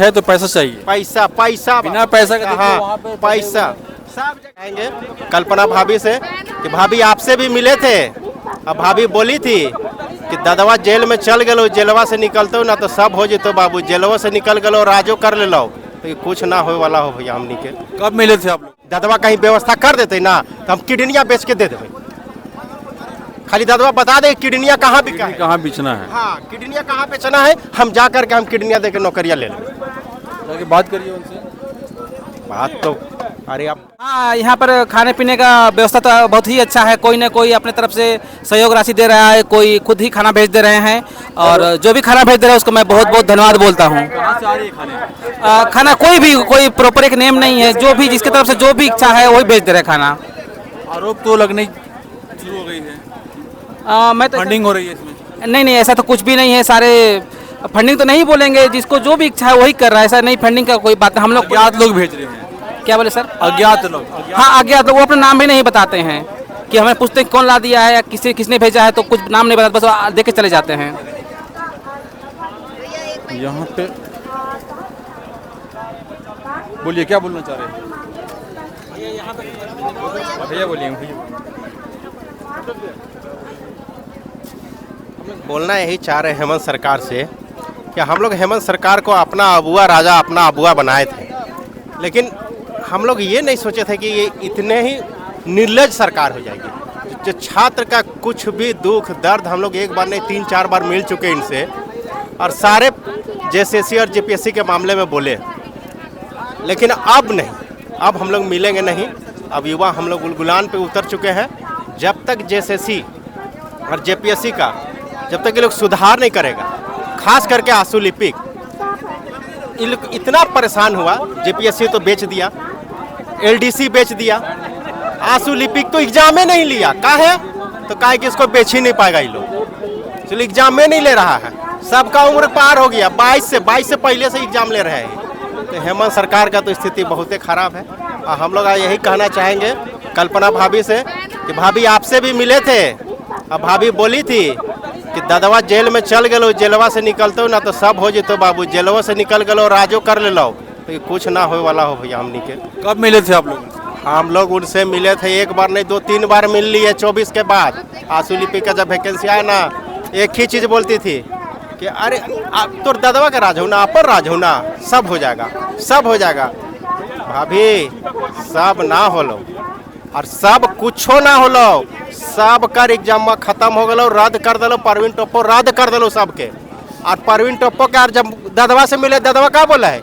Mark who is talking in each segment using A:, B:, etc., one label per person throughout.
A: है तो पैसा चाहिए,
B: पैसा पैसा
A: बिना पैसा के देखो
B: हाँ
A: वहाँ पे
B: पैसा सब जगह आएंगे। कल्पना भाभी से कि भाभी आपसे भी मिले थे, अब भाभी बोली थी कि दादवा जेल में चल गलो, जेलवा से निकलते हो ना तो सब हो जेतो बाबू, जेलवा से निकल गलो राजो कर ले लो, तो ये कुछ ना होए वाला हो भैया हमनी के।
A: कब मिले थे आप लोग?
B: दादवा कहीं व्यवस्था कर देते ना तो हम किडनियाँ बेच के दे देवे। खाली दादवा बता दे किडनियाँ कहाँ बिका है,
A: कहाँ बेचना है,
B: हाँ किडनियाँ कहाँ बेचना है, हम जा करके हम किडनियाँ दे के नौकरियाँ ले लें।
A: जाके बात करिए उनसे।
B: बात तो अरे आप
C: हाँ, यहाँ पर खाने पीने का व्यवस्था तो बहुत ही अच्छा है। कोई ना कोई अपने तरफ से सहयोग राशि दे रहा है, कोई खुद ही खाना भेज दे रहे हैं, और जो भी खाना भेज दे रहे हैं उसको मैं बहुत बहुत धन्यवाद बोलता हूँ।
A: कहाँ से आ रही है खाने?
C: खाना कोई प्रॉपर एक नेम नहीं है, जो भी जिसकी तरफ से जो भी इच्छा है वही भेज दे रहे हैं खाना।
A: आरोप तो लगने शुरू हो गई है,
C: मैं तो
A: फंडिंग हो रही है इसमें।
C: नहीं, ऐसा तो कुछ भी नहीं है। सारे फंडिंग तो नहीं बोलेंगे, जिसको जो भी इच्छा है वही कर रहा है, ऐसा नहीं फंडिंग का कोई बात। हम लोग
A: अज्ञात लोग भेज रहे हैं।
C: क्या बोले सर?
A: अज्ञात लोग।
C: हाँ अज्ञात लोग, वो अपना नाम भी नहीं बताते हैं कि हमें पूछते हैं कौन ला दिया है या किसने भेजा है, तो कुछ नाम नहीं बताते, बस देख के चले जाते हैं।
A: यहाँ पे बोलिए, क्या बोलना चाह रहे हैं भैया? बोलिए भैया।
B: बोलना यही चाह रहे हैं हेमंत सरकार से कि हम लोग हेमंत सरकार को अपना अबुआ राजा, अपना अबुआ बनाए थे, लेकिन हम लोग ये नहीं सोचे थे कि ये इतने ही निर्लज सरकार हो जाएगी। जो छात्र का कुछ भी दुख दर्द हम लोग एक बार नहीं 3-4 बार मिल चुके इनसे, और सारे जेएसएससी और जेपीएससी के मामले में बोले, लेकिन अब नहीं, अब हम लोग मिलेंगे नहीं। अब युवा हम लोग गुलगुलान पे उतर चुके हैं। जब तक जेएसएससी और जेपीएससी का जब तक ये लोग सुधार नहीं करेगा, खास करके आंसू लिपिक इतना परेशान हुआ, जेपीएससी तो बेच दिया, एलडीसी बेच दिया, आंसू लिपिक तो एग्जाम में नहीं लिया। का है तो का है कि इसको बेच ही नहीं पाएगा ये लोग, चलो एग्जाम में नहीं ले रहा है, सबका उम्र पार हो गया, 22 से पहले से एग्जाम ले रहे हैं। तो हेमंत सरकार का तो स्थिति बहुत ही खराब है। और हम लोग यही कहना चाहेंगे कल्पना भाभी से कि भाभी आपसे भी मिले थे, अब भाभी बोली थी कि दादवा जेल में चल गलो, जेलवा से निकलते हो ना तो सब हो जेतो बाबू, जेलवा से निकल गलो राजो कर ले लो, तो ये कुछ ना होए वाला हो भैया हमनी के।
A: कब मिले थे आप लोग?
B: हम लोग उनसे मिले थे, एक बार नहीं 2-3 बार मिल लिए 24 के बाद। आंसू लिपिक का जब वैकेंसी आया ना, एक ही चीज़ बोलती थी कि अरे तो दादवा का राज हो ना, अपर राज हो ना, सब हो जाएगा, सब हो जाएगा। भाभी सब ना हो लो, और सब कुछो ना हो लो, सब कर एग्जाम खत्म हो गलो, रद्द कर दलो, परवीन टोप्पो रद्द कर दलो सबके। और परवीन टोप्पो के जब दादवा से मिले, दादवा का बोला है,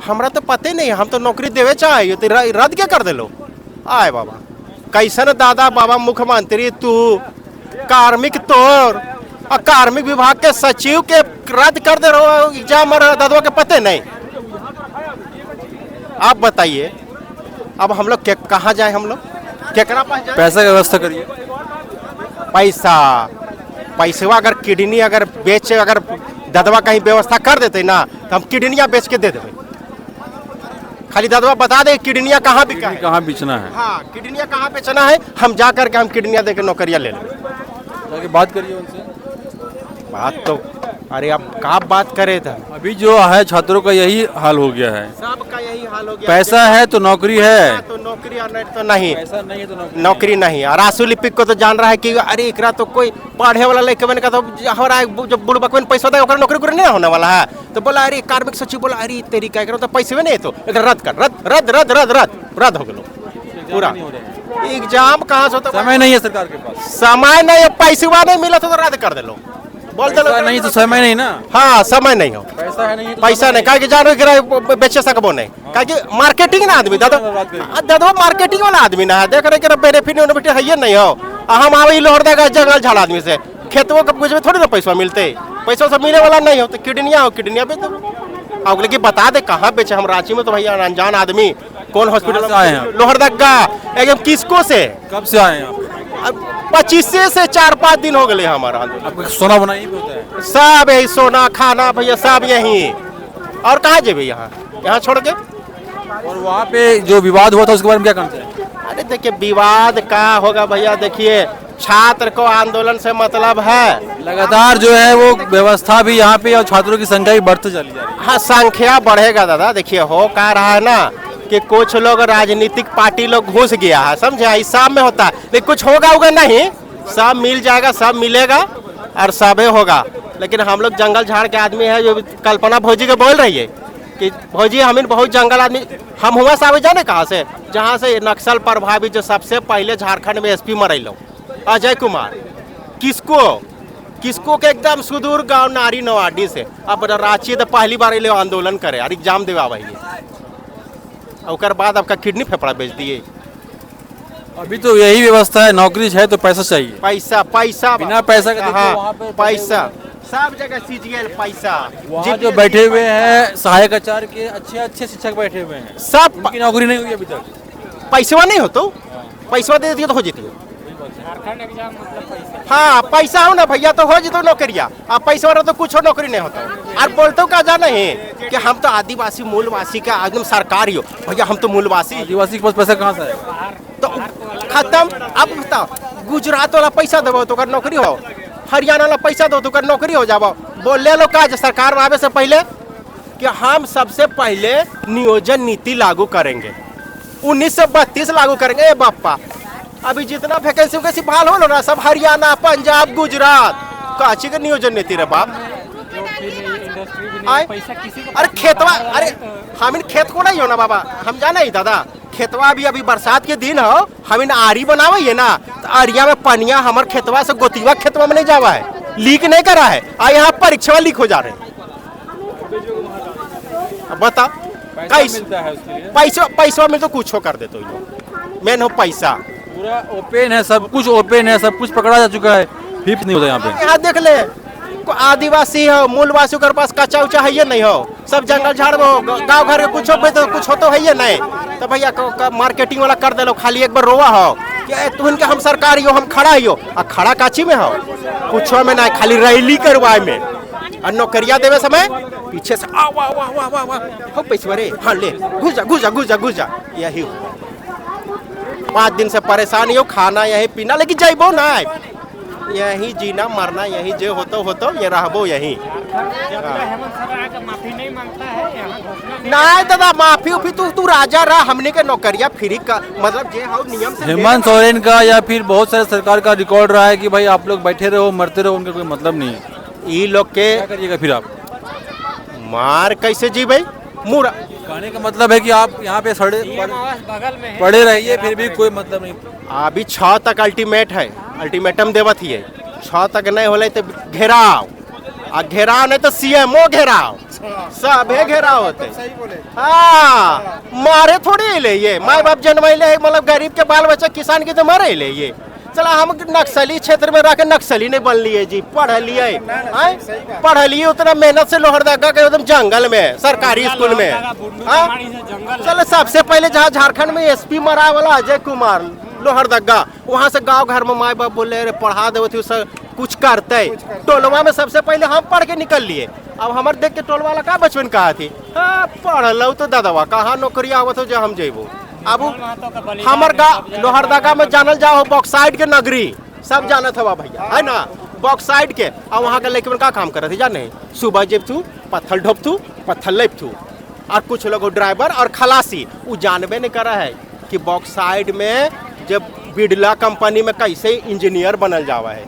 B: हमरा तो पते नहीं, हम तो नौकरी देवे चाहिए, तो रद्द क्या कर दिलो। आए बाबा, कैसन दादा बाबा मुख्यमंत्री तू, कार्मिक तोर और कार्मिक विभाग के सचिव के रद्द कर दे रहो एग्जाम, और दादवा के पते नहीं। आप बताइए अब हम लोग कहाँ जाए, हम लोग केकरा पास जाए?
A: पैसा की व्यवस्था करिए।
B: पैसा अगर किडनी अगर बेचे, अगर दादवा कहीं व्यवस्था कर देते ना तो हम किडनियाँ बेच के दे देवे। खाली दादवा बता दे किडनियाँ कहाँ बिका है,
A: कहाँ बेचना है,
B: हाँ किडनियाँ कहाँ बेचना है, हम जा करके हम किडनियाँ दे के नौकरियाँ ले लें।
A: जाके बात करिए उनसे।
B: बात तो अरे आप का बात करे था,
A: अभी जो है छात्रों का यही हाल हो गया है,
B: सबका यही हाल हो गया।
A: पैसा है तो नौकरी है,
B: तो नौकरी और नहीं तो नहीं,
A: पैसा नहीं है तो
B: नौकरी नहीं। और आंसू लिपिक को तो जान रहा है कि अरे एकरा तो कोई पढ़े वाला लड़के बन का तो हमारा जब बुढ़ बकवन पैसा देगा नौकरी नहीं होने वाला है। तो बोला अरे कार्मिक सचिव बोला अरे तेरी क्या तो पैसे में नहीं, तो रद्द कर, रद्द हो गलो पूरा। एग्जाम कहाँ से होता,
A: समय नहीं है सरकार के पास,
B: समय नहीं है, पैसा नहीं मिला तो रद्द कर दे लो, बोल दे
A: पैसा नहीं तो समय नहीं ना,
B: हाँ समय नहीं हो,
A: पैसा है नहीं तो
B: पैसा नहीं, काहे कि जानो कि बेचे सकबो नहीं, काहे कि मार्केटिंग ना आदमी दादा मार्केटिंग वाला आदमी ना है, देख रहे कि बेनिफिट है ये नहीं हो। हम आवे लोहरदा का जंगल झाड़ आदमी से, खेतों का कुछ में थोड़ी ना पैसा मिलते, पैसा सब मिले वाला नहीं हो, तो किडनियाँ बेच दो। अगले की बता दे कहाँ बेचे, हम रांची में तो भैया अनजान आदमी, कौन हॉस्पिटल
A: आए हैं?
B: लोहरदा का एकदम किसको से,
A: कब से आए हैं आप?
B: 25 से 4-5 दिन हो गए हमारा।
A: आपका सोना बना यहीं पे होता है?
B: सब यही सोना खाना भैया सब यही, और कहाँ जेबे यहाँ छोड़ के।
A: और वहाँ पे जो विवाद हुआ था उसके बारे में क्या कहना चाहिए?
B: अरे देखिए विवाद का होगा भैया, देखिए छात्र को आंदोलन से मतलब है।
A: लगातार जो है वो व्यवस्था भी यहाँ पे और छात्रों की संख्या भी बढ़ती चली जा रही है।
B: हाँ, संख्या बढ़ेगा दादा। देखिए हो क्या रहा है ना कि कुछ लोग राजनीतिक पार्टी लोग घुस गया है, समझे, हिसाब में होता है, लेकिन कुछ होगा होगा नहीं, सब मिल जाएगा, सब मिलेगा और सबे होगा। लेकिन हम लोग जंगल झाड़ के आदमी है, जो कल्पना भौजी के बोल रही है कि भौजी हम बहुत जंगल आदमी, हम हुआ साहब जाने कहाँ से, जहाँ से नक्सल प्रभावित जो सबसे पहले झारखंड में एसपी मरैलो अजय कुमार, किसको के एकदम सुदूर गांव नारी नवाडी से। अब रांची तो पहली बार अलो आंदोलन करे और एग्जाम देवा वही, और बाद आपका किडनी फेफड़ा बेच दिए।
A: अभी तो यही व्यवस्था है, नौकरी है तो पैसा चाहिए,
B: पैसा पैसा
A: बिना पैसा के देखो वहाँ
B: हाँ,
A: पे
B: पैसा सब जगह सीजीएल पैसा।
A: वहाँ जो बैठे हुए हैं सहायक आचार्य के अच्छे शिक्षक बैठे हुए हैं,
B: सब
A: उनकी नौकरी नहीं हुई अभी तक।
B: पैसवा नहीं हो तो पैसवा दे दिए तो हो जीती। हाँ, पैसा हो ना भैया तो हो जीतो नौकरिया, अब पैसा रहो तो कुछ हो नौकरी नहीं होता। और बोलते का जाना है कि हम तो आदिवासी मूलवासी का एकदम सरकार हो भैया, हम तो मूलवासी।
A: आदिवासी के पास पैसा कहाँ से आएगा?
B: तो खत्म। अब बताओ, गुजरात वाला पैसा देवो तो कर नौकरी हो, हरियाणा वाला पैसा दो तो कर नौकरी हो जाओ। बोले लो का सरकार में आवे से पहले कि हम सबसे पहले नियोजन नीति लागू करेंगे, 1932 लागू करेंगे। ए बापा, अभी जितना वैकेंसी वैकेंसी बहाल हो ना सब हरियाणा, पंजाब, गुजरात, काची के नियोजन नीति रे बाप। अरे खेतवा, अरे हम इन खेत को नहीं हो ना बाबा, हम जाना ही दादा, खेतवा अभी बरसात के दिन हो, हम इन आरी बनावे है ना, तो आरिया में पनिया हमारे खेतवा से गोतीवा खेतवा में नहीं जावा है, लीक नहीं करा है, और यहाँ परीक्षा लीक हो जा रहे हैं। बता कैसे पैसा मिल तो कुछ हो कर देते हो, मेन हो पैसा।
A: पूरा ओपन है, सब कुछ ओपन है, सब कुछ पकड़ा जा चुका है, फिर नहीं होता यहाँ पे।
B: यहाँ देख ले, आदिवासी हो, मूलवासियों के पास कच्चा उच्चा है ये नहीं हो, सब जंगल झाड़ में हो, गाँव घर के कुछ हो तो है ये नहीं। तो भैया मार्केटिंग वाला कर दे लो, खाली एक बार रोवा हो कि तुम के हम सरकारी हो, हम खड़ा ही हो, और खड़ा काची में हो, कुछ में नहीं, खाली रैली करवाए में और नौकरिया देवे समय पीछे से आ वाह वाह वाह वाह वाह हो पैसा रे, हाँ ले घुस जा यही। 5 दिन से परेशानी हो, खाना यही पीना, लेकिन जाइबो ना, यही जीना मरना यही, जो होतो ये रहबो यही। नहीं दादा, माफी उफी तू राजा रहा, हमने के नौकरिया फ्री का मतलब जे हो नियम से।
A: हेमंत सोरेन का या फिर बहुत सारे सरकार का रिकॉर्ड रहा है कि भाई आप लोग बैठे रहो मरते रहो, उनका कोई मतलब नहीं है।
B: ये लोग के
A: क्या करिएगा फिर आप?
B: मार कैसे जी भाई, मुरा
A: कहने का मतलब है कि आप यहाँ पे पड़े रहिए, फिर भी कोई मतलब नहीं।
B: अभी 6 तक अल्टीमेट है, अल्टीमेटम देवत ही है, 6 तक नहीं होले तो घेराव, आ घेराव नहीं तो सीएमओ घेराव, सबे घेराव होते। हाँ, मारे थोड़ी ले ये, माँ बाप जन्मैले मतलब गरीब के बाल बच्चा किसान के तो मारे ले ये। चला हम नक्सली क्षेत्र में रह नक्सली नहीं बन लिए जी, पढ़ लिए उतना मेहनत से लोहरदगा के एकदम जंगल में सरकारी स्कूल में। चलो सबसे पहले जहाँ झारखंड में एसपी मरा वाला अजय कुमार लोहरदगा, वहाँ से गांव घर में माँ बाप बोले अरे पढ़ा दे कुछ करते, टोलवा में सबसे पहले हम पढ़ के निकल लिए। अब हमारे देख के टोल वाला का बचपन कहा थी, हाँ पढ़ लो तो दादा कहाँ नौकरी आवत हो जो हम जेबो। अब हमार गाँव लोहरदगा में जानल जाओ बॉक्साइड के नगरी, सब जानत हवा भैया है ना, बॉक्साइड के। अब वहाँ के लेकिन का काम करते जाने, सुबह जेब तू पत्थर ढोप तू पत्थर लेप तू, और कुछ लोग ड्राइवर और खलासी वो जानबे नहीं करा है कि बॉक्साइड में जब बिरला कंपनी में कैसे इंजीनियर बनल जावा है,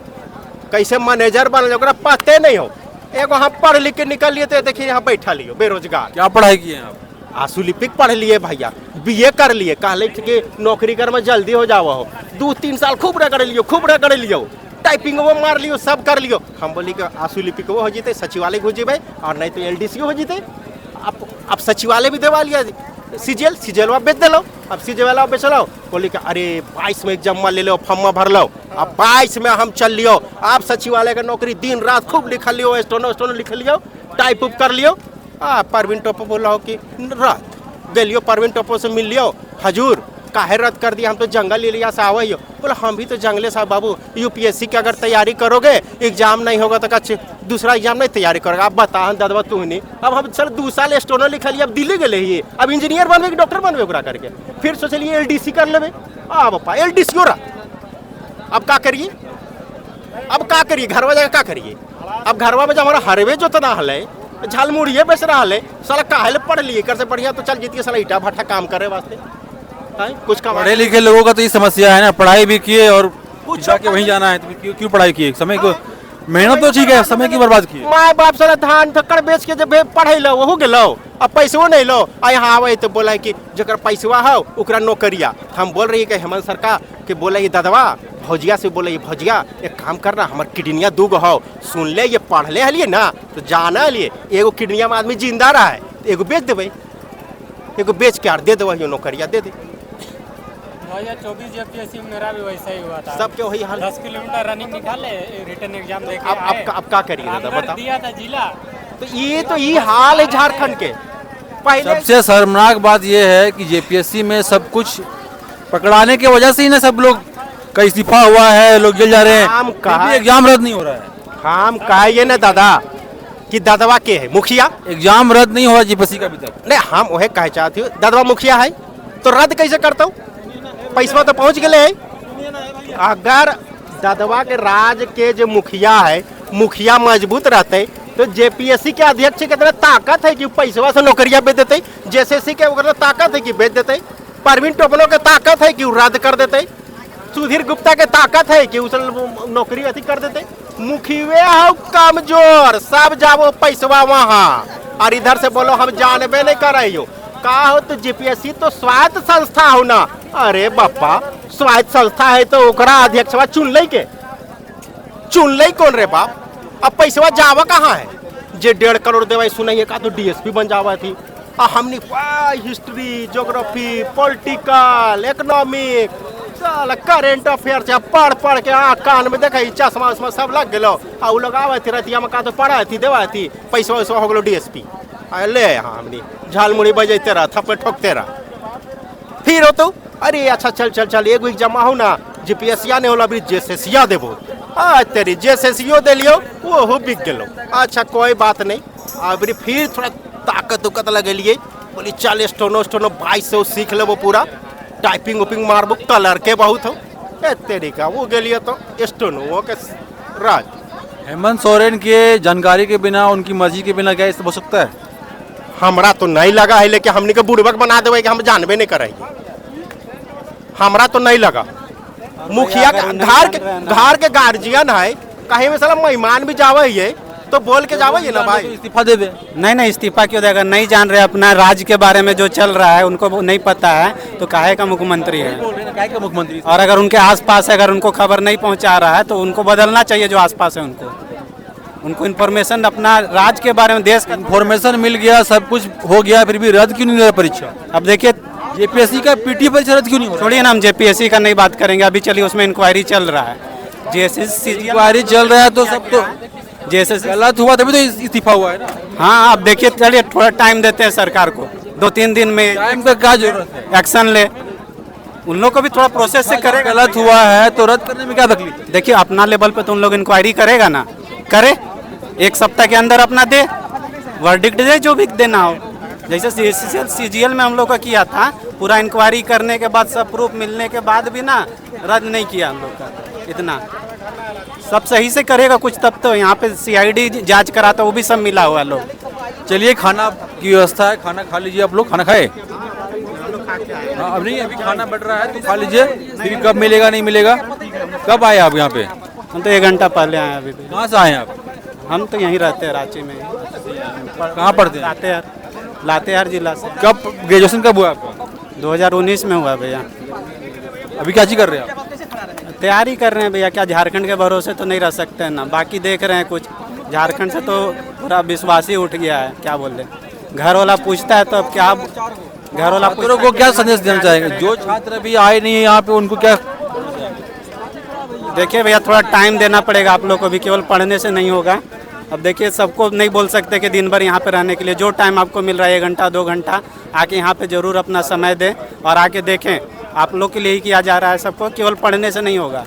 B: कैसे मैनेजर बनल जाओ, पते नहीं हो। एक वहाँ पढ़ लिख के निकल लिए तो देखिए यहाँ बैठा लियो बेरोजगार।
A: क्या पढ़ाई किए आप?
B: आशुलिपिक पढ़ लिए भैया, बीए कर लिए, कहले कि नौकरी कर में जल्दी हो जावा हो, 2-3 साल खूब रगड़ लियो, टाइपिंग वो मार लियो, सब कर लियो। हम बोली कि आशुलिपिक वो हो जीते, सचिवालय घुस जेबे, और नहीं तो LDC हो जीते। अब सचिवालय भी देवा लिया, सीजीएल बेच दे लो। अब सीजीएल बेच लो, बोली कि अरे 22 में एग्जाम ले लो, फॉर्म भर लो, अब 22 में हम चल लियो। आप सचिवालय का नौकरी दिन रात खूब लिख लियो, स्टोनो लिख लियो, टाइप उप कर लियो। परवीन टोपो बोला हो कि रात गलियो, परवीन टोपो से मिल लियो, हजूर काहे रद्द कर दिया, हम तो जंगल एरिया से आवे हो। बोला हम भी तो जंगले साहब बाबू, UPSC की अगर तैयारी करोगे, एग्जाम नहीं होगा तो अच्छे दूसरा एग्जाम नहीं तैयारी करोगे। आप बता दादा तू नहीं, अब हम चल 2 साल स्टोनो लिख लिया, अब दिल्ली गए ही, अब इंजीनियर बनबे कि डॉक्टर बनबे ओकरा करके, फिर सोचलिए LDC कर लेबे। बापा LDC हो रहा अब क्या करिए, अब क्या करिए, घरवा जाकर क्या करिए। अब घरवा में जब हमारा हरवे जोतना हल है, झालमुड़िए बेच रहा है, साला काहे पढ़ लिए, कर से बढ़िया तो चल जीतिए साला ईटा भट्टा काम करे वास्ते, कुछ कमा।
A: पढ़े लिखे लोगों का तो ये समस्या है ना, पढ़ाई भी किए और जाके वहीं जाना है, तो क्यों पढ़ाई किए, समय को मेहनत तो ठीक है, समय की बर्बाद की।
B: माँ बाप साला धान धक्कड़ बेच के जब पढ़े लो वहू गेलो, अब पैसो नहीं लो, आ यहाँ आवे तो बोला कि जकर पैसवा हो ओकरा नौकरिया। हम बोल रही है कि हेमंत सरकार के बोले ये दादवा भौजिया से बोले, ये भौजिया एक काम करना, हमार किडनिया दूगो हो, सुन ले ये पढ़ ले हलिए ना तो जाना लिए, एगो किडनिया में आदमी जिंदा रहा है, एगो बेच देवे, एगो बेच के आर दे देवे, ये नौकरिया दे दे।
D: 2024 जेपीएससी में मेरा भी वैसा ही हुआ था,
B: सबके वही हाल।
D: 10 किलोमीटर रनिंग निकाले, रिटर्न एग्जाम देके
B: अब क्या करिए दादा बताओ,
D: दिया था जिला।
B: तो ये हाल है झारखंड के। पहले
A: सबसे शर्मनाक बात यह है कि जेपीएससी में सब कुछ पकड़ाने की वजह से ही ना सब लोग का इस्तीफा हुआ है, लोग जेल जा रहे हैं,
B: हम
A: फिर भी एग्जाम रद्द नहीं हो रहा है।
B: हम कहिए ना दादा कि दादवा के है मुखिया,
A: एग्जाम रद्द नहीं हुआ जेपीएससी का अभी तक।
B: नहीं हम वह कह चाहते हो, दादवा मुखिया है तो रद्द कैसे करता हूँ, पैसा तो पहुँच गए है। अगर दादवा के राज के जो मुखिया है, मुखिया मजबूत रहते तो जेपीएससी के अध्यक्ष के तरह ताकत है कि पैसवा से नौकरिया बेच देते, जेएसएससी के ताकत है कि बेच देते, परवीन टोपनो के ताकत है कि रद्द कर देते, सुधीर गुप्ता के ताकत है कि उस नौकरी अथी कर देते। मुखिया हो कमजोर, सब जाओ पैसवा वहाँ, और इधर से बोलो हम जानबे नहीं कर रही हो का हो, तो जेपीएससी तो स्वायत्त संस्था हो ना। अरे बापा स्वायत्त संस्था है तो ओकरा अध्यक्षवा चुन ले कौन रे बाप, अब पैसवा जावा कहाँ है, जे 1.5 करोड़ देवा सुनाइए का तो डीएसपी बन जावा थी। हमने हिस्ट्री, ज्योग्राफी, पॉलिटिकल, इकोनॉमिक, साला करेंट अफेयर से पढ़ के कान में देखा चश्मा उस्मा सब लग गलो, आ उ लोग आवे थी रतिया में का तो पढ़ा थी देवा थी, पैसा वैसा हो गलो डीएसपी। ले यहाँ हमने झालमुड़ी बजते रहा, थप्पड़ ठोकते रहा, फिर हो तो अरे अच्छा चल एगो एग्जाम हो ना, जेपीएससी ने होला भी जेएसएससी देबो, तेरी जेएसएससी दे लियो वो बिक गलो। अच्छा कोई बात नहीं, अब फिर थोड़ा ताकत उकत लगेलिए, बोली चल स्टोनो 2200 सीख लेबो, पूरा टाइपिंग उपिंग मारबो, कलर के बहुत हो तेरी का वो गेलिए तो स्टोनो के राज।
A: हेमंत सोरेन के जानकारी के बिना, उनकी मर्जी के बिना क्या इस हो सकता है?
B: हमरा तो नहीं लगा है, लेकिन हमने के बुड़बक बना देवे कि हम जानबे नहीं कर, हमरा तो नहीं लगा। मुखिया घर के गार्जियन है, कहीं में साला मेहमान भी जावे है तो बोल के जावे ना भाई,
A: इस्तीफा दे दे।
D: नहीं इस्तीफा क्यों देगा, नहीं जान रहे अपना राज्य के बारे में जो चल रहा है, उनको नहीं पता है तो काहे का मुख्यमंत्री है,
A: काहे का मुख्यमंत्री।
D: और अगर उनके आसपास अगर उनको खबर नहीं पहुंचा रहा है तो उनको बदलना चाहिए, जो आसपास है उनको इन्फॉर्मेशन अपना राज्य के बारे में, देश का
A: इन्फॉर्मेशन मिल गया, सब कुछ हो गया, फिर भी रद्द क्यों नहीं हो रहा परीक्षा?
D: अब देखिए
A: जेपीएससी का पीटी परीक्षा रद्द क्यों नहीं हो रहा?
D: छोड़िए ना, हम जेपीएससी का नहीं बात करेंगे, अभी चलिए उसमें इंक्वायरी चल रहा है, जेएसएससी
A: इंक्वायरी चल रहा है तो सब तो
D: जेएसएससी
A: गलत हुआ तभी तो इस्तीफा हुआ है ना।
D: हाँ अब देखिए, चलिए थोड़ा टाइम देते हैं सरकार को, 2-3 दिन में
A: टाइम का क्या जरूरत है,
D: एक्शन ले, उन लोग को भी थोड़ा प्रोसेस से करेगा।
A: गलत हुआ है तो रद्द करने में क्या तकलीफ?
D: देखिए अपना लेवल पे तो उन लोग इंक्वायरी करेगा ना, करे 1 सप्ताह के अंदर अपना दे वर्डिक्ट, दे जो भी देना हो, जैसे सीजीएल में हम लोग का किया था, पूरा इंक्वायरी करने के बाद सब प्रूफ मिलने के बाद भी ना रद्द नहीं किया हम लोग का, इतना सब सही से करेगा कुछ तब तो। यहाँ पे सीआईडी जांच कराता, वो भी सब मिला हुआ लोग।
A: चलिए खाना की व्यवस्था है, खाना खा लीजिए आप लोग, खाना खाए? हाँ अब नहीं, अभी खाना बढ़ रहा है तो खा लीजिए, फिर कब मिलेगा नहीं मिलेगा। कब आए आप यहाँ पे?
D: हम तो 1 घंटा पहले आए अभी।
A: कहाँ से आए आप?
D: हम तो यहीं रहते हैं, रांची में।
A: कहाँ पढ़ते हैं?
D: लातेहार जिला से।
A: कब ग्रेजुएशन कब हुआ आपका?
D: 2019 में हुआ भैया।
A: अभी क्या चीज कर रहे हैं आप?
D: तैयारी कर रहे हैं भैया, क्या झारखंड के भरोसे तो नहीं रह सकते हैं ना, बाकी देख रहे हैं कुछ, झारखंड से तो पूरा विश्वास ही उठ गया है, क्या बोल रहे, घर वाला पूछता है तो अब क्या, घर वाला
A: छात्रों को क्या संदेश देना चाहेंगे जो छात्र अभी आए नहीं है यहाँ पे, उनको क्या?
D: देखिए भैया थोड़ा टाइम देना पड़ेगा आप लोग को भी, केवल पढ़ने से नहीं होगा। अब देखिए सबको नहीं बोल सकते कि दिन भर यहाँ पे रहने के लिए, जो टाइम आपको मिल रहा है 1 घंटा 2 घंटा, आके यहाँ पे जरूर अपना समय दें और आके देखें, आप लोग के लिए ही किया जा रहा है, सबको केवल पढ़ने से नहीं होगा।